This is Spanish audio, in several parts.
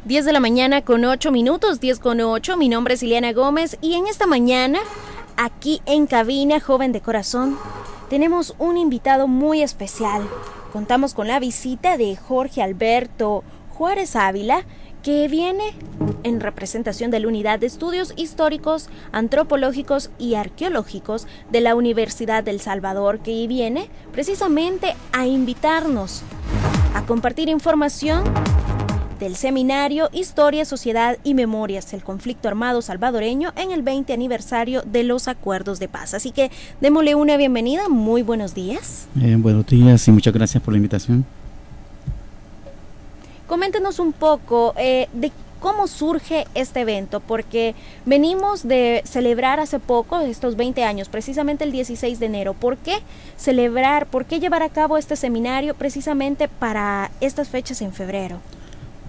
10 de la mañana con 8 minutos, 10 con 8. Mi nombre es Ileana Gómez y en esta mañana, aquí en cabina, joven de corazón, tenemos un invitado muy especial. Contamos con la visita de Jorge Alberto Juárez Ávila, que viene en representación de la Unidad de Estudios Históricos, Antropológicos y Arqueológicos de la Universidad del Salvador, que viene precisamente a invitarnos a compartir información del seminario Historia, Sociedad y Memorias, el conflicto armado salvadoreño en el 20 aniversario de los acuerdos de paz. Así que démosle una bienvenida, muy buenos días. Buenos días y muchas gracias por la invitación. Coméntenos un poco de cómo surge este evento, porque venimos de celebrar hace poco estos 20 años, precisamente el 16 de enero. ¿Por qué celebrar, por qué llevar a cabo este seminario precisamente para estas fechas en febrero?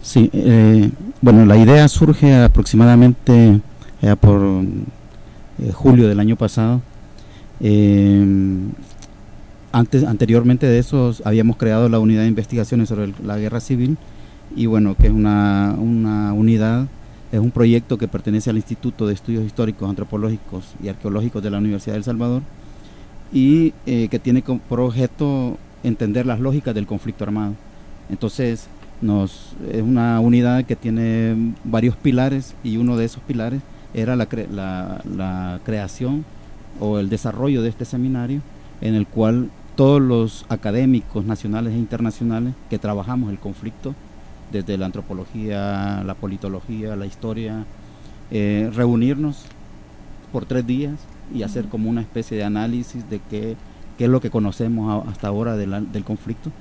Sí, bueno, la idea surge aproximadamente por julio del año pasado. Anteriormente de eso habíamos creado la unidad de investigaciones sobre la guerra civil, y bueno, que es una unidad, es un proyecto que pertenece al Instituto de Estudios Históricos, Antropológicos y Arqueológicos de la Universidad del Salvador, y que tiene por objeto entender las lógicas del conflicto armado. Entonces, es una unidad que tiene varios pilares, y uno de esos pilares era la creación o el desarrollo de este seminario, en el cual todos los académicos nacionales e internacionales que trabajamos el conflicto, desde la antropología, la politología, la historia, reunirnos por 3 días y hacer como una especie de análisis de qué es lo que conocemos hasta ahora del conflicto.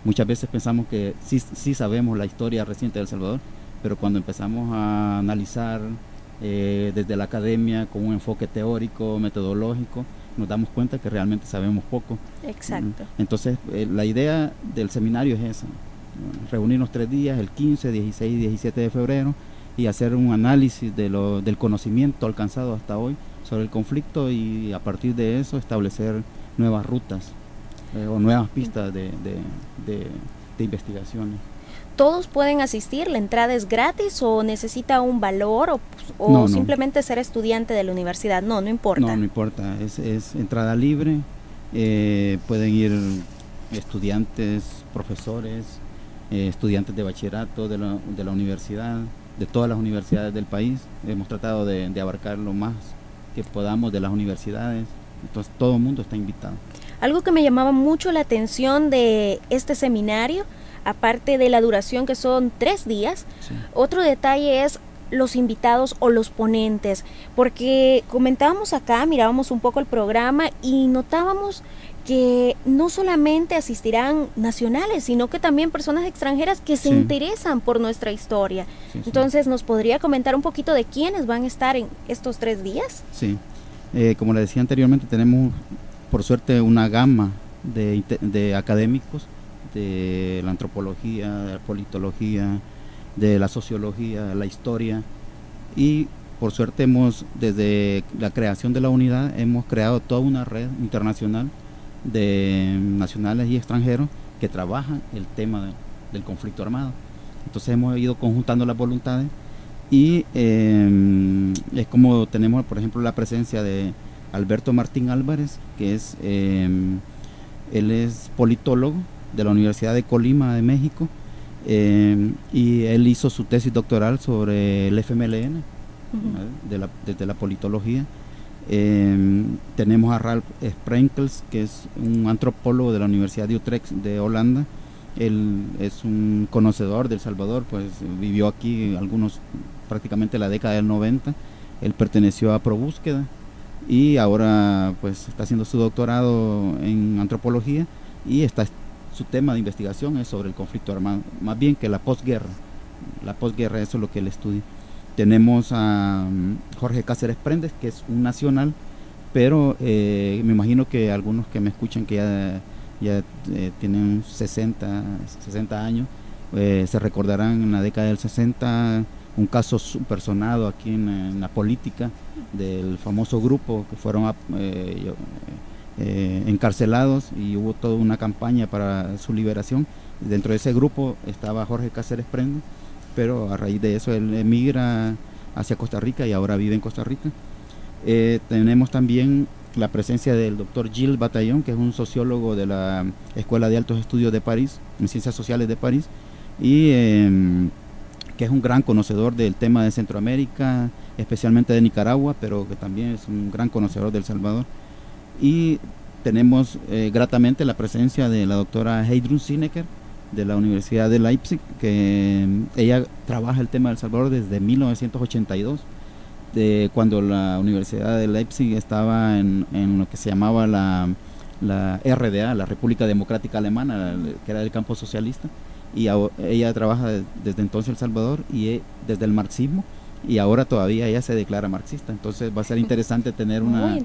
Muchas veces pensamos que sí sabemos la historia reciente de El Salvador, pero cuando empezamos a analizar desde la academia con un enfoque teórico, metodológico, nos damos cuenta que realmente sabemos poco. Exacto. Entonces, la idea del seminario es esa: reunirnos 3 días, el 15, 16 y 17 de febrero, y hacer un análisis del conocimiento alcanzado hasta hoy sobre el conflicto, y a partir de eso establecer nuevas rutas o nuevas pistas de investigaciones. ¿Todos pueden asistir? ¿La entrada es gratis o necesita un valor o No. simplemente ser estudiante de la universidad? No importa. No importa, es entrada libre. Pueden ir estudiantes, profesores, estudiantes de bachillerato de la universidad, de todas las universidades del país. Hemos tratado de abarcar lo más que podamos de las universidades, entonces todo el mundo está invitado. Algo que me llamaba mucho la atención de este seminario, aparte de la duración que son 3 días, sí, otro detalle es los invitados o los ponentes, porque comentábamos acá, mirábamos un poco el programa y notábamos que no solamente asistirán nacionales, sino que también personas extranjeras que se interesan por nuestra historia. Entonces, ¿nos podría comentar un poquito de quiénes van a estar en estos 3 días? Sí, como le decía anteriormente, tenemos por suerte una gama de académicos de la antropología, de la politología, de la sociología, de la historia, y por suerte desde la creación de la unidad, hemos creado toda una red internacional de nacionales y extranjeros que trabajan el tema del conflicto armado. Entonces hemos ido conjuntando las voluntades, y es como tenemos, por ejemplo, la presencia de Alberto Martín Álvarez, que él es politólogo de la Universidad de Colima de México, y él hizo su tesis doctoral sobre el FMLN, desde la politología. Tenemos a Ralph Sprenkels, que es un antropólogo de la Universidad de Utrecht de Holanda. Él es un conocedor de El Salvador, pues vivió aquí prácticamente la década del 90. Él perteneció a ProBúsqueda y ahora pues está haciendo su doctorado en antropología, y su tema de investigación es sobre el conflicto armado, más bien que la posguerra, eso es lo que él estudia. Tenemos a Jorge Cáceres Prendes, que es un nacional, pero me imagino que algunos que me escuchan que ya tienen 60 años, se recordarán en la década del 60 un caso súper sonado aquí en la política, del famoso grupo que fueron encarcelados, y hubo toda una campaña para su liberación. Dentro de ese grupo estaba Jorge Cáceres Prendes, pero a raíz de eso él emigra hacia Costa Rica y ahora vive en Costa Rica. Tenemos también la presencia del doctor Gilles Bataillon, que es un sociólogo de la Escuela de Altos Estudios de París, en Ciencias Sociales de París, y que es un gran conocedor del tema de Centroamérica, especialmente de Nicaragua, pero que también es un gran conocedor de El Salvador. Y tenemos gratamente la presencia de la doctora Heidrun Zinecker, de la Universidad de Leipzig, que ella trabaja el tema de El Salvador desde 1982, cuando la Universidad de Leipzig estaba en lo que se llamaba la RDA, la República Democrática Alemana, que era el campo socialista, y ella trabaja desde entonces El Salvador y desde el marxismo, y ahora todavía ella se declara marxista. Entonces va a ser interesante tener una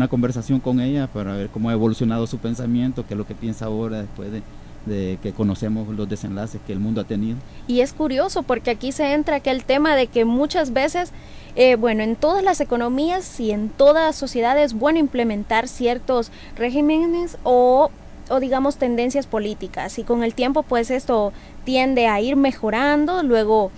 conversación con ella para ver cómo ha evolucionado su pensamiento, qué es lo que piensa ahora después de que conocemos los desenlaces que el mundo ha tenido. Y es curioso porque aquí se entra aquel tema de que muchas veces, en todas las economías y en toda sociedad es bueno implementar ciertos regímenes o digamos tendencias políticas, y con el tiempo pues esto tiende a ir mejorando, luego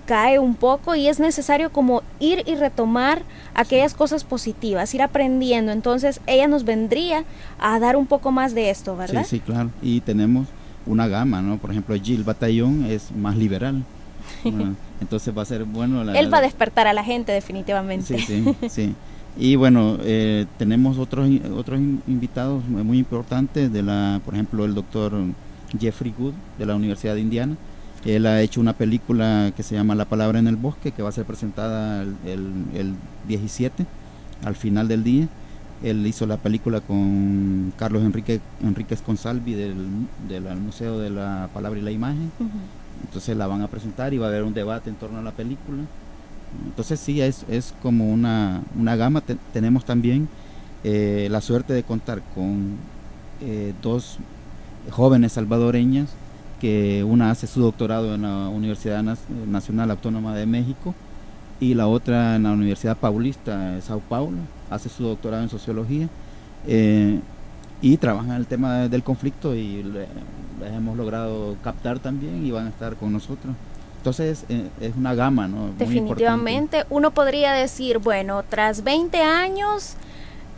cae un poco y es necesario como ir y retomar aquellas cosas positivas, ir aprendiendo. Entonces ella nos vendría a dar un poco más de esto, ¿verdad? Sí, claro, y tenemos una gama, ¿no? Por ejemplo, Gilles Bataillon es más liberal, ¿no? Entonces va a ser bueno. Él va a despertar a la gente definitivamente. Sí. Y bueno, tenemos otros invitados muy importantes, por ejemplo, el doctor Jeffrey Good de la Universidad de Indiana. Él ha hecho una película que se llama La Palabra en el Bosque, que va a ser presentada el 17, al final del día. Él hizo la película con Carlos Enríquez Consalvi del Museo de la Palabra y la Imagen. Entonces la van a presentar y va a haber un debate en torno a la película. Entonces sí, es como una gama. Tenemos también la suerte de contar con dos jóvenes salvadoreñas, que una hace su doctorado en la Universidad Nacional Autónoma de México y la otra en la Universidad Paulista de Sao Paulo, hace su doctorado en sociología, y trabajan en el tema del conflicto, y les hemos logrado captar también y van a estar con nosotros. Entonces es una gama, ¿no? Definitivamente uno podría decir, bueno, tras 20 años,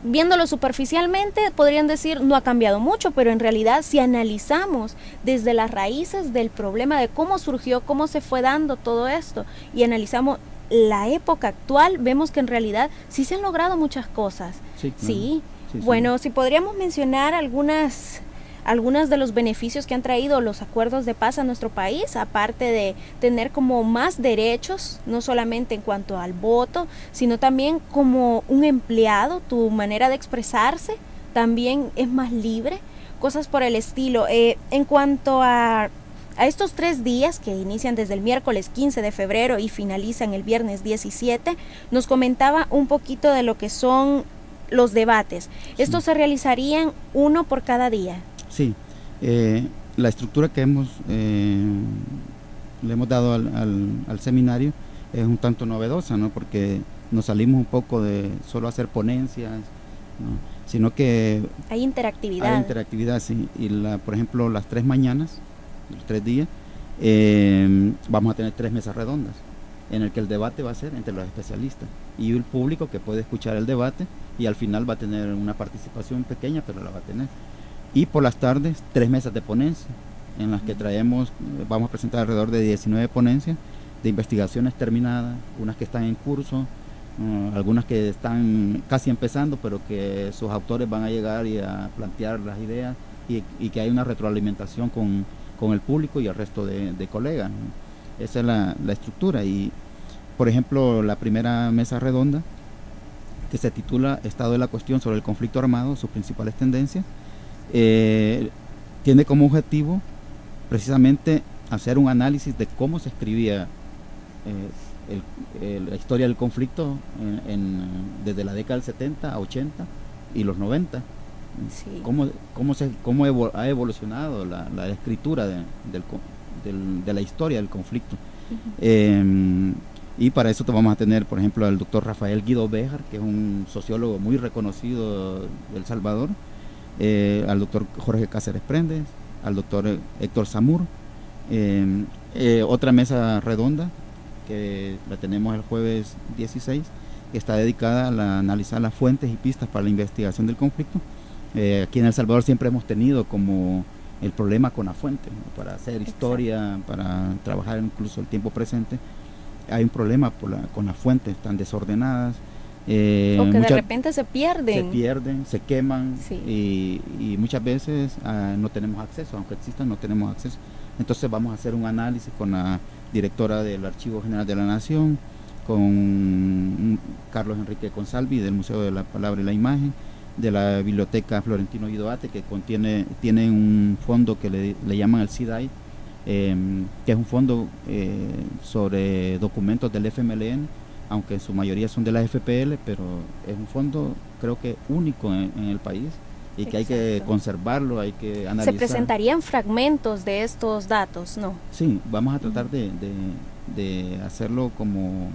viéndolo superficialmente, podrían decir no ha cambiado mucho, pero en realidad si analizamos desde las raíces del problema de cómo surgió, cómo se fue dando todo esto, y analizamos la época actual, vemos que en realidad sí se han logrado muchas cosas. Sí, claro. Sí. Bueno, si podríamos mencionar algunas de los beneficios que han traído los acuerdos de paz a nuestro país, aparte de tener como más derechos, no solamente en cuanto al voto, sino también como un empleado, tu manera de expresarse también es más libre, cosas por el estilo. En cuanto a estos 3 días que inician desde el miércoles 15 de febrero y finalizan el viernes 17, nos comentaba un poquito de lo que son los debates. Estos se realizarían uno por cada día. Sí, la estructura que le hemos dado al seminario es un tanto novedosa, ¿no? Porque nos salimos un poco de solo hacer ponencias, ¿no? Sino que hay interactividad. Hay interactividad, sí. Y por ejemplo, las 3 mañanas, los 3 días, vamos a tener 3 mesas redondas, en el que el debate va a ser entre los especialistas y el público que puede escuchar el debate, y al final va a tener una participación pequeña, pero la va a tener. Y por las tardes 3 mesas de ponencia, en las que vamos a presentar alrededor de 19 ponencias de investigaciones terminadas, unas que están en curso, algunas que están casi empezando, pero que sus autores van a llegar y a plantear las ideas, y que hay una retroalimentación con el público y el resto de colegas, ¿no? Esa es la estructura. Y por ejemplo, la primera mesa redonda, que se titula Estado de la cuestión sobre el conflicto armado, sus principales tendencias, tiene como objetivo precisamente hacer un análisis de cómo se escribía la historia del conflicto desde la década del 70 a 80 y los 90. Sí. Cómo ha evolucionado la escritura de la historia del conflicto. Y para eso vamos a tener, por ejemplo, al doctor Rafael Guido Béjar, que es un sociólogo muy reconocido de El Salvador, al doctor Jorge Cáceres Prendes, al doctor Héctor Zamur, Otra mesa redonda que la tenemos el jueves 16, que está dedicada a analizar las fuentes y pistas para la investigación del conflicto. Aquí en El Salvador siempre hemos tenido como el problema con la fuente, ¿no? Para hacer historia, para trabajar incluso el tiempo presente, hay un problema con las fuentes tan desordenadas. O que de repente se pierden. Se queman, sí. y muchas veces no tenemos acceso, aunque existan, no tenemos acceso. Entonces vamos a hacer un análisis con la directora del Archivo General de la Nación, con Carlos Enrique Consalvi del Museo de la Palabra y la Imagen, de la Biblioteca Florentino Guidoate, que tiene un fondo que le llaman el CIDAI, que es un fondo sobre documentos del FMLN, aunque en su mayoría son de la FPL, pero es un fondo creo que único en el país y que hay que conservarlo, hay que analizar. ¿Se presentarían fragmentos de estos datos, no? Sí, vamos a tratar de hacerlo como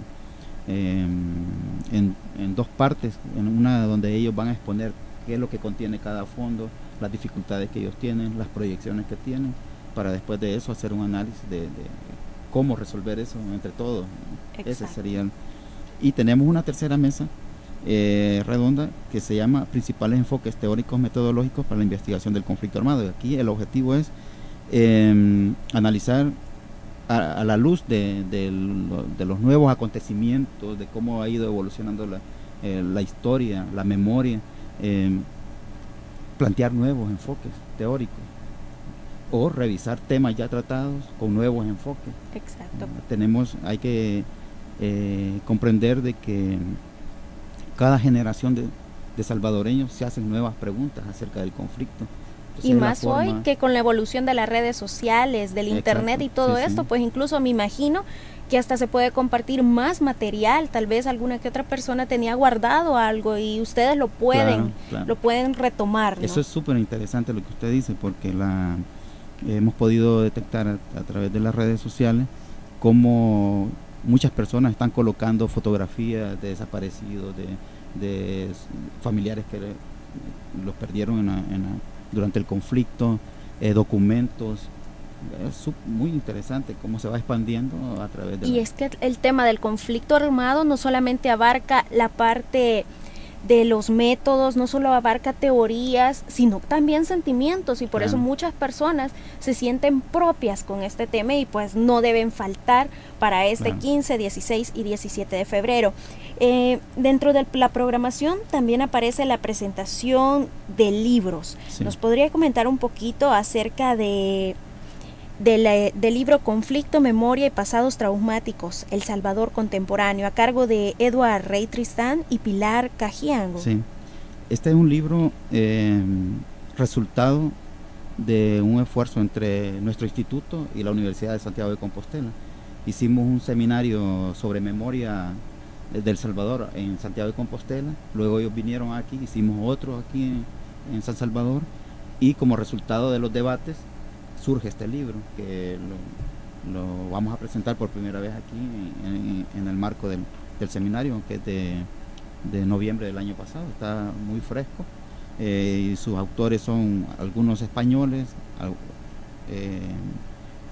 en dos partes, en una donde ellos van a exponer qué es lo que contiene cada fondo, las dificultades que ellos tienen, las proyecciones que tienen, para después de eso hacer un análisis de cómo resolver eso entre todos. Ese sería y tenemos una tercera mesa redonda que se llama Principales enfoques teóricos metodológicos para la investigación del conflicto armado. Y aquí el objetivo es analizar a la luz de los nuevos acontecimientos, de cómo ha ido evolucionando la historia, la memoria, plantear nuevos enfoques teóricos o revisar temas ya tratados con nuevos enfoques. Exacto. Hay que comprender de que cada generación de salvadoreños se hacen nuevas preguntas acerca del conflicto. Entonces, y más hoy que con la evolución de las redes sociales, del internet y todo esto, pues incluso me imagino que hasta se puede compartir más material, tal vez alguna que otra persona tenía guardado algo y ustedes lo pueden retomar, ¿no? Eso es súper interesante lo que usted dice, porque hemos podido detectar a través de las redes sociales cómo muchas personas están colocando fotografías de desaparecidos, de familiares que los perdieron durante el conflicto, documentos. Es muy interesante cómo se va expandiendo a través de... Y es que el tema del conflicto armado no solamente abarca la parte de los métodos, no solo abarca teorías, sino también sentimientos, y por eso muchas personas se sienten propias con este tema y pues no deben faltar para este 15, 16 y 17 de febrero. Dentro de la programación también aparece la presentación de libros. ¿Nos podría comentar un poquito acerca del libro Conflicto, Memoria y Pasados Traumáticos, El Salvador Contemporáneo, a cargo de Edward Rey Tristán y Pilar Cajiango? Sí, este es un libro resultado de un esfuerzo entre nuestro instituto y la Universidad de Santiago de Compostela. Hicimos un seminario sobre memoria del Salvador en Santiago de Compostela, luego ellos vinieron aquí, hicimos otro aquí en San Salvador, y como resultado de los debates surge este libro, que lo vamos a presentar por primera vez aquí en el marco del seminario, que es de noviembre del año pasado. Está muy fresco, y sus autores son algunos españoles,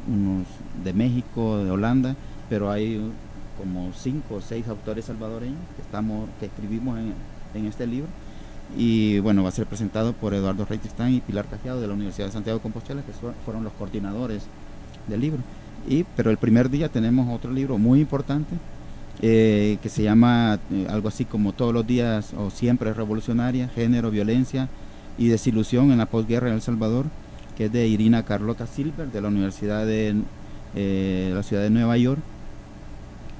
unos de México, de Holanda, pero hay como 5 o 6 autores salvadoreños que escribimos en este libro. Y bueno, va a ser presentado por Eduardo Rey Tristán y Pilar Cajiado de la Universidad de Santiago de Compostela, que fueron los coordinadores del libro. Pero el primer día tenemos otro libro muy importante, que se llama algo así como Todos los días o Siempre revolucionaria, género, violencia y desilusión en la posguerra en El Salvador, que es de Irina Carlota Silver de la Universidad de la ciudad de Nueva York,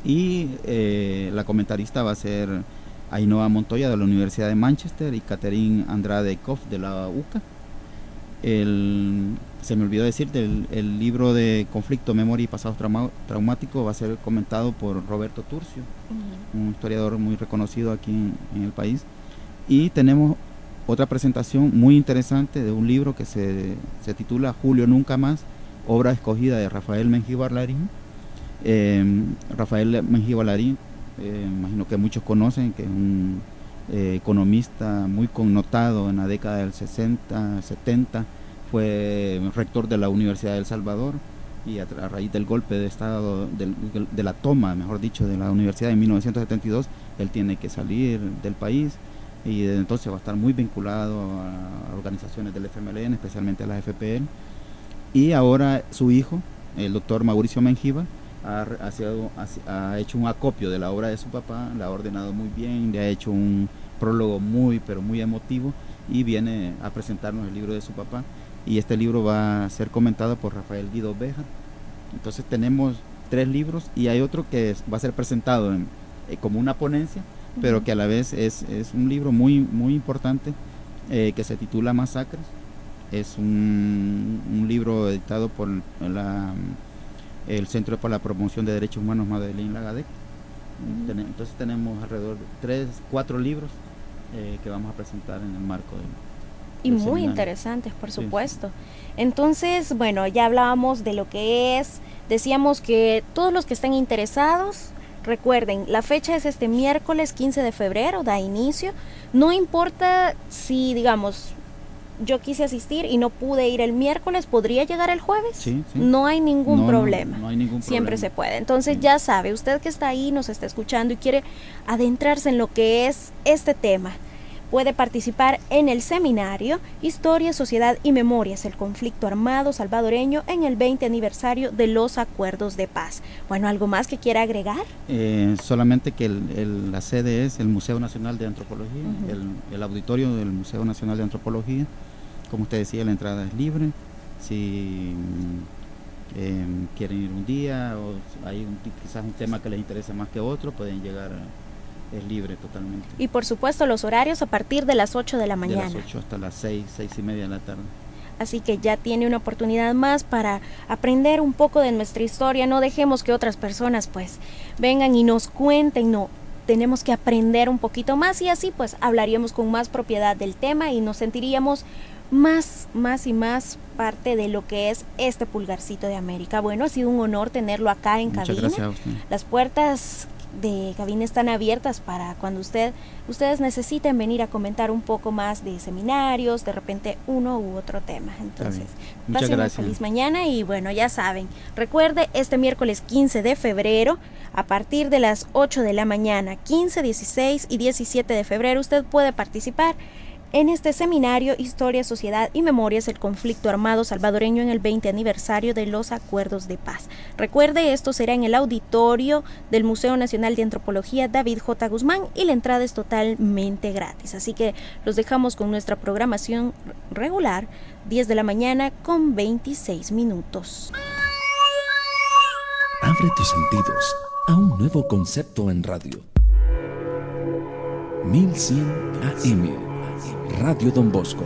y la comentarista va a ser Ainhoa Montoya de la Universidad de Manchester y Catherine Andrade Koff de la UCA. Se me olvidó decir, el libro de Conflicto, Memoria y Pasados Traumáticos va a ser comentado por Roberto Turcio, un historiador muy reconocido aquí en el país. Y tenemos otra presentación muy interesante de un libro que se titula Julio Nunca Más, obra escogida de Rafael Mengíbar Larín. Rafael Mengíbar Larín, imagino que muchos conocen, que es un economista muy connotado en la década del 60, 70, fue rector de la Universidad de El Salvador y a raíz del golpe de estado, de la toma, mejor dicho, de la universidad en 1972, él tiene que salir del país y desde entonces va a estar muy vinculado a organizaciones del FMLN, especialmente a la FPL. Y ahora su hijo, el doctor Mauricio Mengiba, ha hecho un acopio de la obra de su papá, la ha ordenado muy bien, le ha hecho un prólogo pero muy emotivo, y viene a presentarnos el libro de su papá, y este libro va a ser comentado por Rafael Guido Béjar. Entonces tenemos 3 libros y hay otro que va a ser presentado como una ponencia, pero que a la vez es un libro muy, muy importante, que se titula Masacres. Es un libro editado por el Centro para la Promoción de Derechos Humanos Madeleine Lagadec. Entonces tenemos alrededor de 4 libros que vamos a presentar en el marco y muy seminario. Interesantes, por supuesto. Sí. Entonces, bueno, ya hablábamos de lo que es, decíamos que todos los que estén interesados, recuerden, la fecha es este miércoles 15 de febrero, da inicio. No importa si, digamos, yo quise asistir y no pude ir el miércoles, ¿podría llegar el jueves? Sí, sí. No hay ningún problema. No hay ningún Siempre problema. Se puede. Entonces ya sabe, usted que está ahí, nos está escuchando y quiere adentrarse en lo que es este tema, puede participar en el seminario Historia, Sociedad y Memorias, el conflicto armado salvadoreño en el 20 aniversario de los acuerdos de paz. Bueno, ¿algo más que quiera agregar? Solamente que la sede es el Museo Nacional de Antropología, el auditorio del Museo Nacional de Antropología. Como usted decía, la entrada es libre. Si quieren ir un día o hay quizás un tema que les interese más que otro, pueden llegar. Es libre totalmente. Y por supuesto los horarios a partir de las 8 de la mañana. De las 8 hasta las 6 y media de la tarde. Así que ya tiene una oportunidad más para aprender un poco de nuestra historia. No dejemos que otras personas pues vengan y nos cuenten, no. Tenemos que aprender un poquito más y así pues hablaríamos con más propiedad del tema y nos sentiríamos más y más parte de lo que es este Pulgarcito de América. Bueno, ha sido un honor tenerlo acá en Muchas cabina. Gracias a usted. Las puertas de cabina están abiertas para cuando ustedes necesiten venir a comentar un poco más de seminarios, de repente uno u otro tema. Entonces, pasen una feliz mañana y bueno, ya saben, recuerde este miércoles 15 de febrero a partir de las 8 de la mañana, 15, 16 y 17 de febrero usted puede participar en este seminario Historia, Sociedad y Memorias, el conflicto armado salvadoreño en el 20 aniversario de los acuerdos de paz. Recuerde, esto será en el auditorio del Museo Nacional de Antropología David J. Guzmán y la entrada es totalmente gratis. Así que los dejamos con nuestra programación regular, 10 de la mañana con 26 minutos. Abre tus sentidos a un nuevo concepto en radio. 1100 AM. Radio Don Bosco.